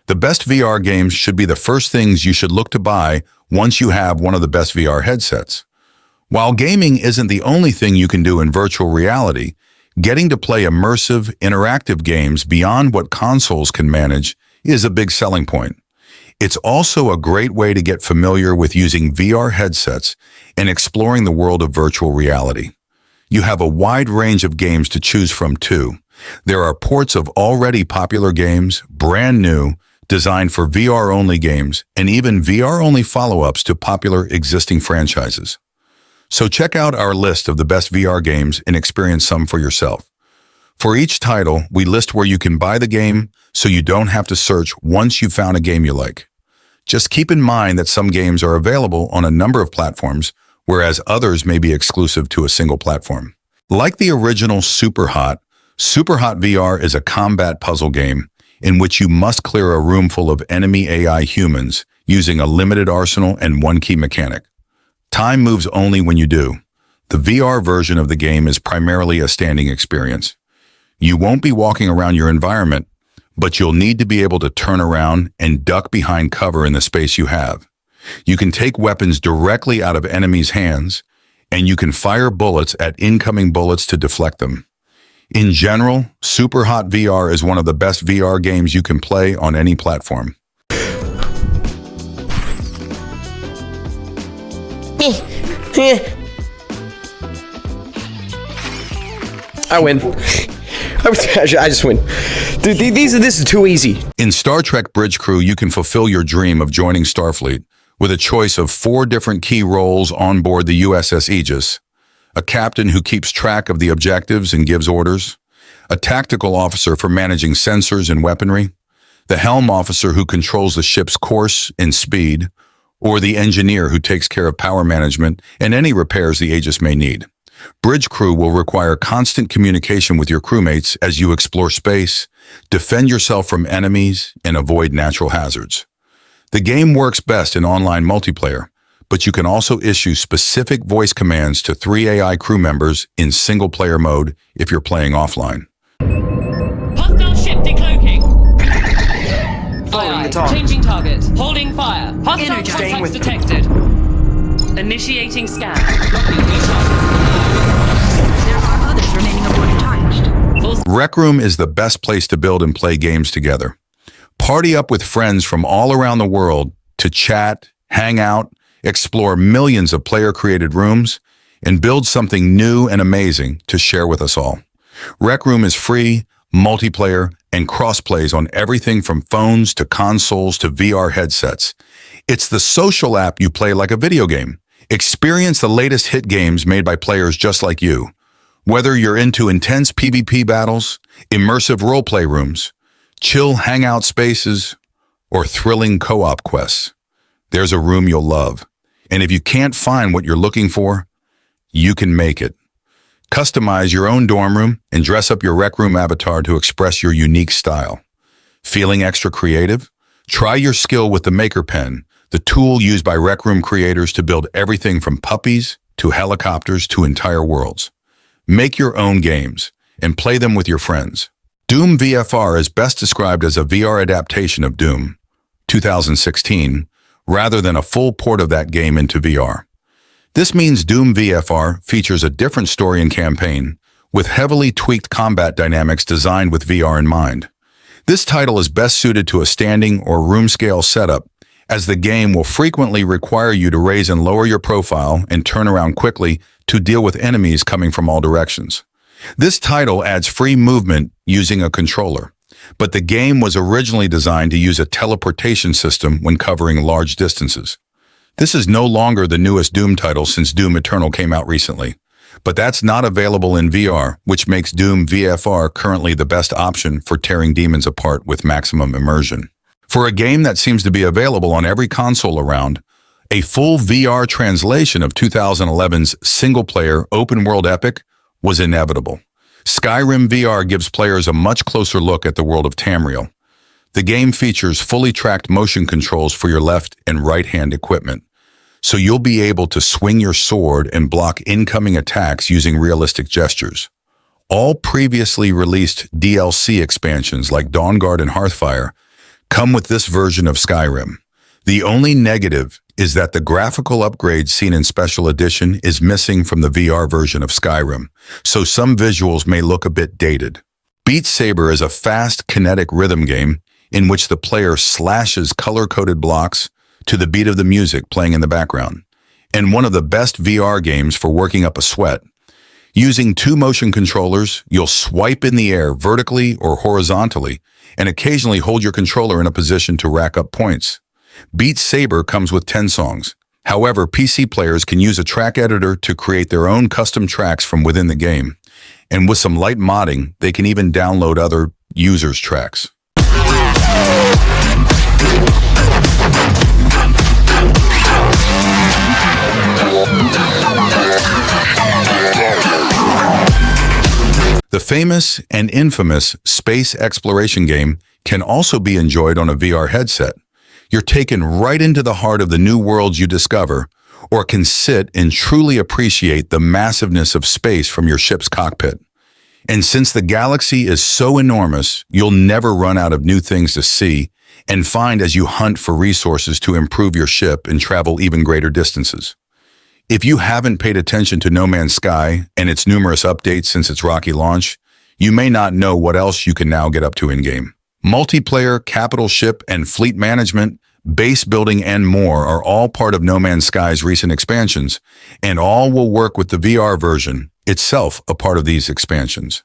The best VR games should be the first things you should look to buy once you have one of the best VR headsets. While gaming isn't the only thing you can do in virtual reality, getting to play immersive, interactive games beyond what consoles can manage is a big selling point. It's also a great way to get familiar with using VR headsets and exploring the world of virtual reality. You have a wide range of games to choose from too. There are ports of already popular games, brand new, designed for VR-only games, and even VR-only follow-ups to popular existing franchises. So check out our list of the best VR games and experience some for yourself. For each title, we list where you can buy the game so you don't have to search once you've found a game you like. Just keep in mind that some games are available on a number of platforms, whereas others may be exclusive to a single platform. Like the original Superhot VR is a combat puzzle game in which you must clear a room full of enemy AI humans using a limited arsenal and one-key mechanic. Time moves only when you do. The VR version of the game is primarily a standing experience. You won't be walking around your environment, but you'll need to be able to turn around and duck behind cover in the space you have. You can take weapons directly out of enemies' hands, and you can fire bullets at incoming bullets to deflect them. In general, Superhot VR is one of the best VR games you can play on any platform. I win. I just win. Dude, this is too easy. In Star Trek Bridge Crew, you can fulfill your dream of joining Starfleet with a choice of 4 different key roles on board the USS Aegis: a captain who keeps track of the objectives and gives orders, a tactical officer for managing sensors and weaponry, the helm officer who controls the ship's course and speed, or the engineer who takes care of power management and any repairs the Aegis may need. Bridge Crew will require constant communication with your crewmates as you explore space, defend yourself from enemies, and avoid natural hazards. The game works best in online multiplayer, but you can also issue specific voice commands to 3 AI crew members in single-player mode if you're playing offline. Hostile ship decloaking. Fire. Changing target. Holding fire. Hostile contacts detected. Initiating scan. There are others remaining aboard untouched. Rec Room is the best place to build and play games together. Party up with friends from all around the world to chat, hang out, explore millions of player-created rooms, and build something new and amazing to share with us all. Rec Room is free, multiplayer, and cross-plays on everything from phones to consoles to VR headsets. It's the social app you play like a video game. Experience the latest hit games made by players just like you. Whether you're into intense PvP battles, immersive roleplay rooms, chill hangout spaces, or thrilling co-op quests, there's a room you'll love. And if you can't find what you're looking for, you can make it. Customize your own dorm room and dress up your Rec Room avatar to express your unique style. Feeling extra creative? Try your skill with the Maker Pen, the tool used by Rec Room creators to build everything from puppies to helicopters to entire worlds. Make your own games and play them with your friends. Doom VFR is best described as a VR adaptation of Doom 2016, rather than a full port of that game into VR. This means Doom VFR features a different story and campaign, with heavily tweaked combat dynamics designed with VR in mind. This title is best suited to a standing or room-scale setup, as the game will frequently require you to raise and lower your profile and turn around quickly to deal with enemies coming from all directions. This title adds free movement using a controller, but the game was originally designed to use a teleportation system when covering large distances. This is no longer the newest Doom title since Doom Eternal came out recently, but that's not available in VR, which makes Doom VFR currently the best option for tearing demons apart with maximum immersion. For a game that seems to be available on every console around, a full VR translation of 2011's single-player open-world epic was inevitable. Skyrim VR gives players a much closer look at the world of Tamriel. The game features fully tracked motion controls for your left and right-hand equipment, so you'll be able to swing your sword and block incoming attacks using realistic gestures. All previously released DLC expansions like Dawnguard and Hearthfire come with this version of Skyrim. The only negative is that the graphical upgrade seen in Special Edition is missing from the VR version of Skyrim, so some visuals may look a bit dated. Beat Saber is a fast, kinetic rhythm game in which the player slashes color-coded blocks to the beat of the music playing in the background, and one of the best VR games for working up a sweat. Using 2 motion controllers, you'll swipe in the air vertically or horizontally, and occasionally hold your controller in a position to rack up points. Beat Saber comes with 10 songs. However, PC players can use a track editor to create their own custom tracks from within the game. And with some light modding, they can even download other users' tracks. The famous and infamous space exploration game can also be enjoyed on a VR headset. You're taken right into the heart of the new worlds you discover, or can sit and truly appreciate the massiveness of space from your ship's cockpit. And since the galaxy is so enormous, you'll never run out of new things to see and find as you hunt for resources to improve your ship and travel even greater distances. If you haven't paid attention to No Man's Sky and its numerous updates since its rocky launch, you may not know what else you can now get up to in-game. Multiplayer, capital ship, and fleet management, base building, and more are all part of No Man's Sky's recent expansions, and all will work with the VR version, itself a part of these expansions.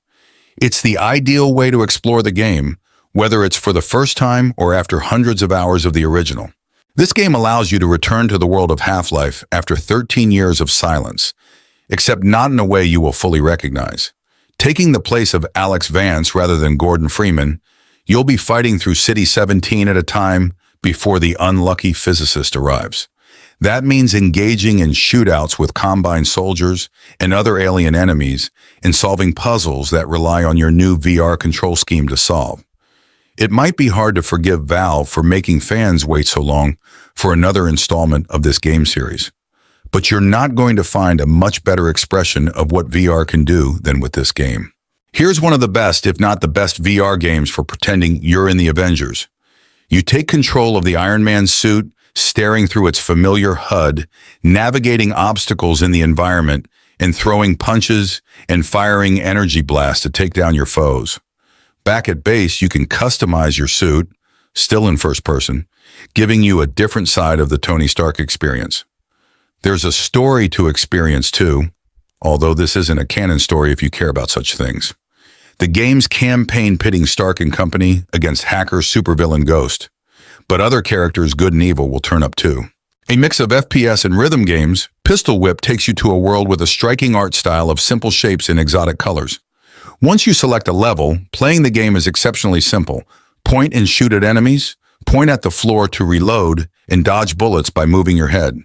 It's the ideal way to explore the game, whether it's for the first time or after hundreds of hours of the original. This game allows you to return to the world of Half-Life after 13 years of silence, except not in a way you will fully recognize. Taking the place of Alyx Vance rather than Gordon Freeman, you'll be fighting through City 17 at a time before the unlucky physicist arrives. That means engaging in shootouts with Combine soldiers and other alien enemies and solving puzzles that rely on your new VR control scheme to solve. It might be hard to forgive Valve for making fans wait so long for another installment of this game series, but you're not going to find a much better expression of what VR can do than with this game. Here's one of the best, if not the best, VR games for pretending you're in the Avengers. You take control of the Iron Man suit, staring through its familiar HUD, navigating obstacles in the environment, and throwing punches and firing energy blasts to take down your foes. Back at base, you can customize your suit, still in first person, giving you a different side of the Tony Stark experience. There's a story to experience too, although this isn't a canon story if you care about such things. The game's campaign pitting Stark and company against hacker supervillain Ghost, but other characters good and evil will turn up too. A mix of FPS and rhythm games, Pistol Whip takes you to a world with a striking art style of simple shapes and exotic colors. Once you select a level, playing the game is exceptionally simple. Point and shoot at enemies, point at the floor to reload, and dodge bullets by moving your head.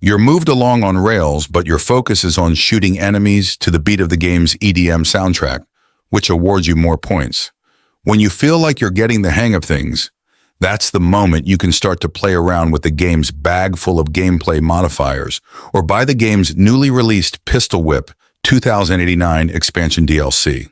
You're moved along on rails, but your focus is on shooting enemies to the beat of the game's EDM soundtrack, which awards you more points. When you feel like you're getting the hang of things, that's the moment you can start to play around with the game's bag full of gameplay modifiers, or buy the game's newly released Pistol Whip 2089 expansion DLC.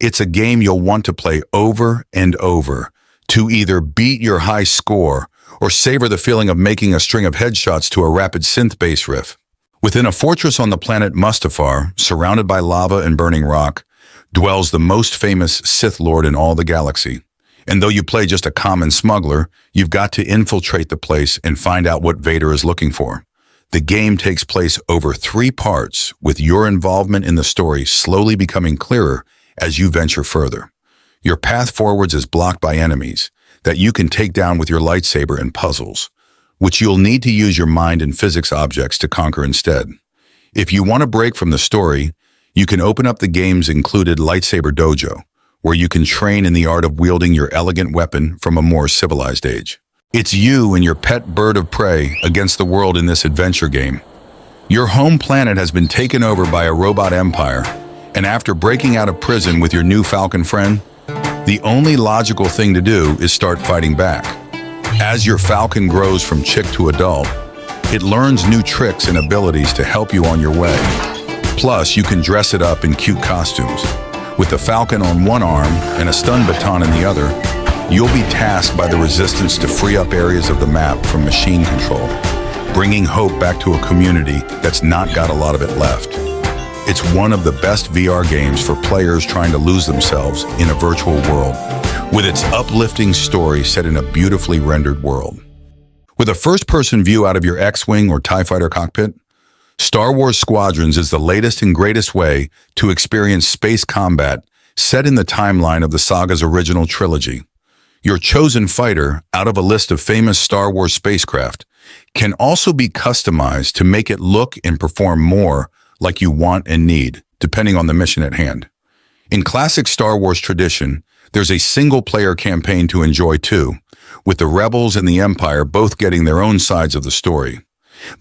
It's a game you'll want to play over and over to either beat your high score or savor the feeling of making a string of headshots to a rapid synth bass riff. Within a fortress on the planet Mustafar, surrounded by lava and burning rock, dwells the most famous Sith Lord in all the galaxy. And though you play just a common smuggler, you've got to infiltrate the place and find out what Vader is looking for. The game takes place over 3 parts, with your involvement in the story slowly becoming clearer as you venture further. Your path forwards is blocked by enemies that you can take down with your lightsaber and puzzles, which you'll need to use your mind and physics objects to conquer instead. If you want a break from the story, you can open up the game's included lightsaber dojo, where you can train in the art of wielding your elegant weapon from a more civilized age. It's you and your pet bird of prey against the world in this adventure game. Your home planet has been taken over by a robot empire, and after breaking out of prison with your new Falcon friend, the only logical thing to do is start fighting back. As your Falcon grows from chick to adult, it learns new tricks and abilities to help you on your way. Plus, you can dress it up in cute costumes. With the Falcon on one arm and a stun baton in the other, you'll be tasked by the Resistance to free up areas of the map from machine control, bringing hope back to a community that's not got a lot of it left. It's one of the best VR games for players trying to lose themselves in a virtual world, with its uplifting story set in a beautifully rendered world. With a first-person view out of your X-Wing or TIE Fighter cockpit, Star Wars Squadrons is the latest and greatest way to experience space combat set in the timeline of the saga's original trilogy. Your chosen fighter, out of a list of famous Star Wars spacecraft, can also be customized to make it look and perform more like you want and need, depending on the mission at hand. In classic Star Wars tradition, there's a single-player campaign to enjoy too, with the Rebels and the Empire both getting their own sides of the story.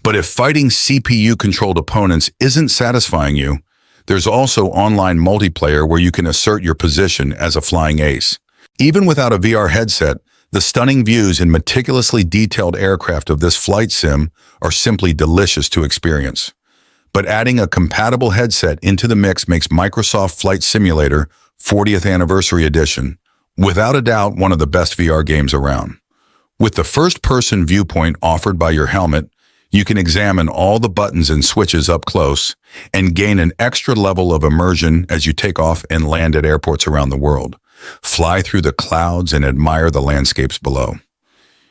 But if fighting CPU-controlled opponents isn't satisfying you, there's also online multiplayer where you can assert your position as a flying ace. Even without a VR headset, the stunning views and meticulously detailed aircraft of this flight sim are simply delicious to experience. But adding a compatible headset into the mix makes Microsoft Flight Simulator 40th Anniversary Edition, without a doubt, one of the best VR games around. With the first-person viewpoint offered by your helmet, you can examine all the buttons and switches up close and gain an extra level of immersion as you take off and land at airports around the world, fly through the clouds and admire the landscapes below.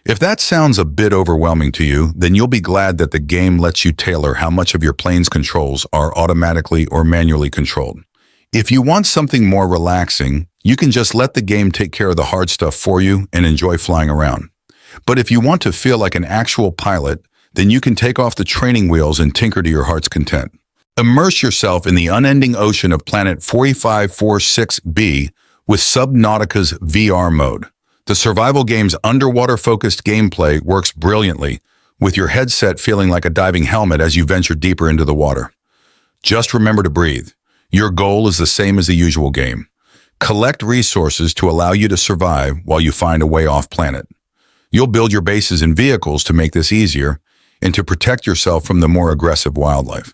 If that sounds a bit overwhelming to you, then you'll be glad that the game lets you tailor how much of your plane's controls are automatically or manually controlled. If you want something more relaxing, you can just let the game take care of the hard stuff for you and enjoy flying around. But if you want to feel like an actual pilot, then you can take off the training wheels and tinker to your heart's content. Immerse yourself in the unending ocean of planet 4546b with Subnautica's VR mode. The survival game's underwater-focused gameplay works brilliantly, with your headset feeling like a diving helmet as you venture deeper into the water. Just remember to breathe. Your goal is the same as the usual game. Collect resources to allow you to survive while you find a way off planet. You'll build your bases and vehicles to make this easier and to protect yourself from the more aggressive wildlife.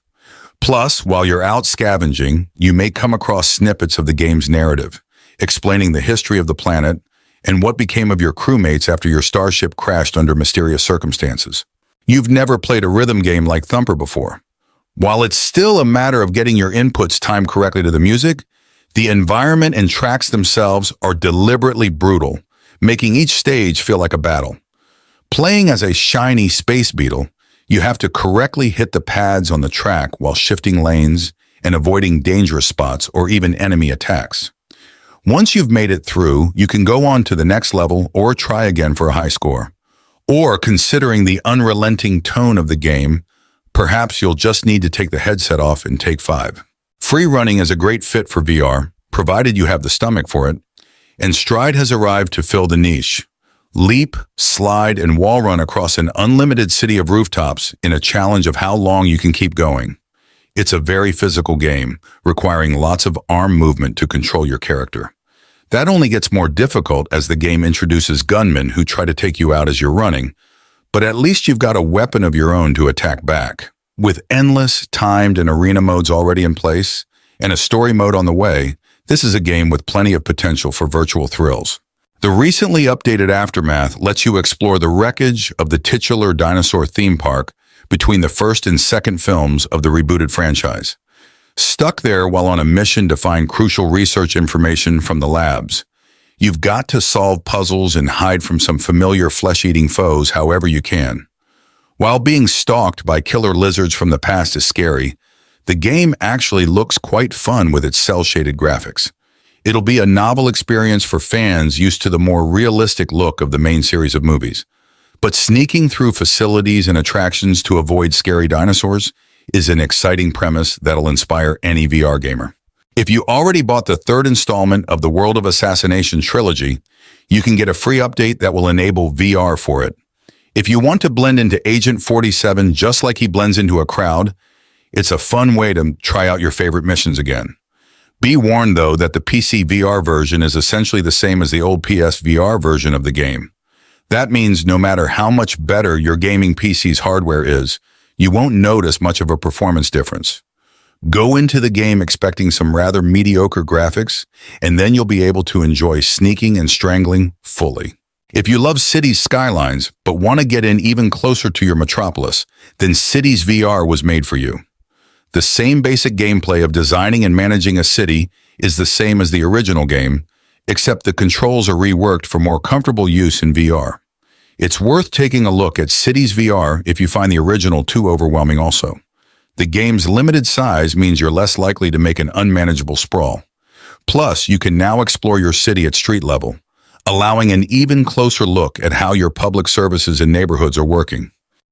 Plus, while you're out scavenging, you may come across snippets of the game's narrative, explaining the history of the planet and what became of your crewmates after your starship crashed under mysterious circumstances. You've never played a rhythm game like Thumper before. While it's still a matter of getting your inputs timed correctly to the music, the environment and tracks themselves are deliberately brutal, making each stage feel like a battle. Playing as a shiny space beetle, you have to correctly hit the pads on the track while shifting lanes and avoiding dangerous spots or even enemy attacks. Once you've made it through, you can go on to the next level or try again for a high score. Or, considering the unrelenting tone of the game, perhaps you'll just need to take the headset off and take 5. Free running is a great fit for VR, provided you have the stomach for it, and Stride has arrived to fill the niche. Leap, slide, and wall run across an unlimited city of rooftops in a challenge of how long you can keep going. It's a very physical game, requiring lots of arm movement to control your character. That only gets more difficult as the game introduces gunmen who try to take you out as you're running, but at least you've got a weapon of your own to attack back. With endless, timed, and arena modes already in place, and a story mode on the way, this is a game with plenty of potential for virtual thrills. The recently updated Aftermath lets you explore the wreckage of the titular dinosaur theme park between the first and second films of the rebooted franchise. Stuck there while on a mission to find crucial research information from the labs, you've got to solve puzzles and hide from some familiar flesh-eating foes however you can. While being stalked by killer lizards from the past is scary, the game actually looks quite fun with its cel-shaded graphics. It'll be a novel experience for fans used to the more realistic look of the main series of movies. But sneaking through facilities and attractions to avoid scary dinosaurs is an exciting premise that'll inspire any VR gamer. If you already bought the third installment of the World of Assassination trilogy, you can get a free update that will enable VR for it. If you want to blend into Agent 47 just like he blends into a crowd, it's a fun way to try out your favorite missions again. Be warned, though, that the PC VR version is essentially the same as the old PS VR version of the game. That means no matter how much better your gaming PC's hardware is, you won't notice much of a performance difference. Go into the game expecting some rather mediocre graphics, and then you'll be able to enjoy sneaking and strangling fully. If you love Cities skylines, but want to get in even closer to your metropolis, then Cities VR was made for you. The same basic gameplay of designing and managing a city is the same as the original game, except the controls are reworked for more comfortable use in VR. It's worth taking a look at Cities VR if you find the original too overwhelming also. The game's limited size means you're less likely to make an unmanageable sprawl. Plus, you can now explore your city at street level, allowing an even closer look at how your public services and neighborhoods are working.